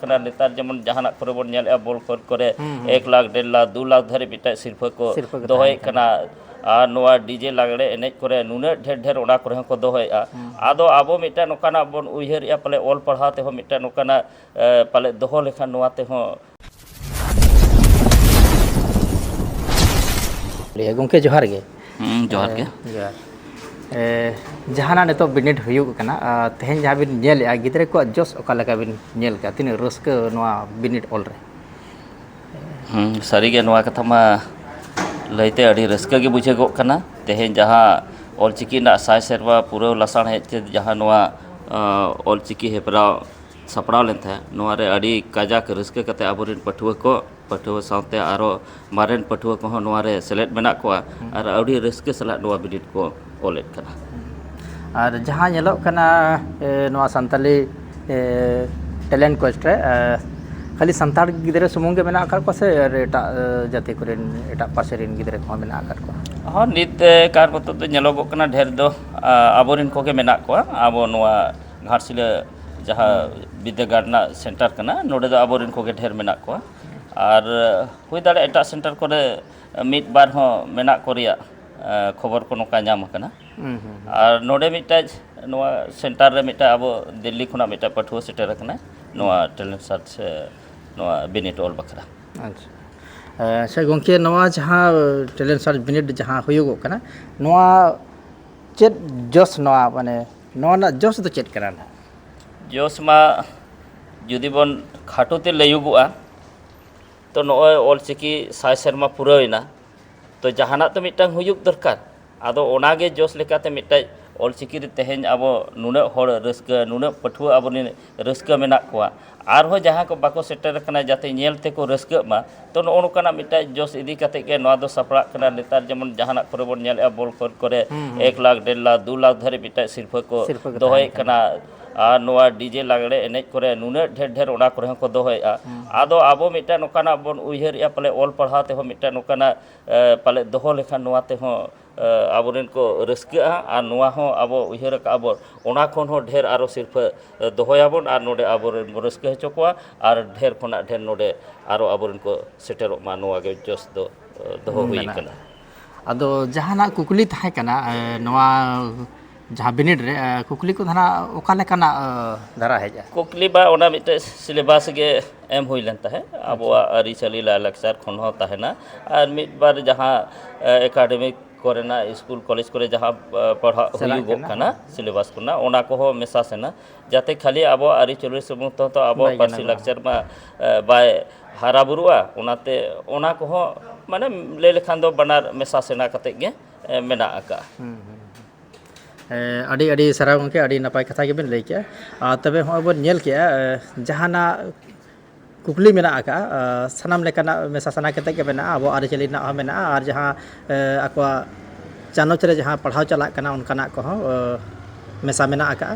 कना नेतार जेमन जहाना करे बन नेल बॉल करे 1 लाख 1.5 लाख 2 लाख धरे मिटा सिरफा को दोहय कना और नोआ डीजे लागड़े एनेज करे नुना ढेर ढेर ओना करे को दोहयआ आदो आबो मिटा नोकाना बन उयहरिया पले ऑल पढ़ा ते हो मिटा नोकाना पले दोहो लेखा नोआ ते हो गोंके जोहार गे जोहार के जहाना नितो बिनिट हुयुग कना तेहेन जहां बिन नेल गिदरे को जोस ओका लगा बिन नेल का तिन रस्क नोआ बिनिट ऑल रे सारी गे नोआ कथा मा लैते अड़ी रस्क गे बुझे गो कना तेहेन जहां ऑलचिकी ना साय सेरवा पूरा लसाण हे जहां नोआ ऑलचिकी हेपरा सपड़ा लेन था नोआ रे अड़ी काजाक रस्क कते आबोरिन पठुआ साथे आरो मारेन पठुआ को नोआ रे सेलेक्ट मेना को और अड़ी रस्क सला नोआ बिनिट को ऑलेट कना और जहां नेलो कना नोआ संताली टैलेंट कोस्ट रे खाली संतार गिदरे सुमुंग मेना आकार को से एटा जाति करेन एटा पासेरिन गिदरे को मेना आकार को हां नित कार मत तो नेलो गो कना ढेर दो आबोरिन को के मेना को आबो नोआ घाटसिला जहां विद्यागारना सेंटर कना नोडे दो आबोरिन को के ढेर मेना को और हुई दाड़े एटा सेंटर करे मिट बार हो मेना को रिया खबर को नोका नाम कना और नोडे मिटा नोआ सेंटर रे मिटा आबो दिल्ली खुना मिटा पठुआ सेटर कना नोआ टैलेंट सर्च नोआ बिनिट ऑल बखरा अच्छा से गोंके नोआ जहां टैलेंट सर्च बिनिट जहां हुयुगो कना नोआ चेत जोस नोआ माने नोआ ना जोस तो चेत करा ना जोस मा जुदी बन खाटोते लयुगुआ तो नोय ऑलचिकी साय शर्मा पुराइना तो जहाना तो मिटांग हुयुग दरकार आदो ओनागे जोस लेकाते मिटा ऑलचिकी रे तेहेन आबो नुना होड़ रस्क नुना पठुआ आबो रस्क मेना कोआ आर हो जहां को बाको सेटर कना जाते नेलते को रस्क मा तो नो नोकाना मिटा जोस इदी काते के नोआ दो सपड़ा कना नेतार जेमन जहाना करे बन नेल बॉल करे 1 लाख 1.5 लाख 2 लाख धरे मिटा सिरफा को दोहय कना और नोआ डीजे लागड़े एनेज करे नुना ढेर ढेर ओना करे को दोहयआ आदो आबो मिटा नोकाना बन उयहरिया पले ऑल पढ़ा ते हो मिटा नोकाना पले दोहो लेखा नोआ ते हो आबोरेन को रस्कआ और नोआ हो आबो उयहर का आबो ओना खन हो ढेर आरो सिर्फ दोहयाबन और नोडे आबोरेन रस्क हेचो कोआ और ढेर खना ढेर नोडे आरो आबोरेन को सेटेरो मा नोआ गे जोस दो दोहो हुई कना आदो जहाना कुकुली थाय कना नोआ जहां बिनिट रे कुकली को धना ओका लेकाना धरा है कुकली बा ओना मिटे सिलेबस गे एम हुइलन ताहे आबोआ अरी चली ला लेक्चर खन हो ताहेना और मिट बार जहां एकेडमिक कोरेना स्कूल कॉलेज करे जहां पढ़ा हुयुगो कना सिलेबस कोना ओना को हो मेसा सेना जाते खाली आबो अरी चली सुमु तो आबो पार्सी लेक्चर मा बाय हारा बुरुआ ओनाते ओना को हो माने ले लेखान दो बनार मेसा सेना कते गे मेना आका अड़ी अड़ी सारा गोंके अड़ी नपाय कथा के बिन लई के तबे हो बन नेल के जहाना कुकली मेना आका सनाम लेकाना मेसा सना कते के मेना अब आरी चली ना मेना और जहां अकवा चानोच रे जहां पढ़ाव चला कना उनकाना को मेसा मेना आका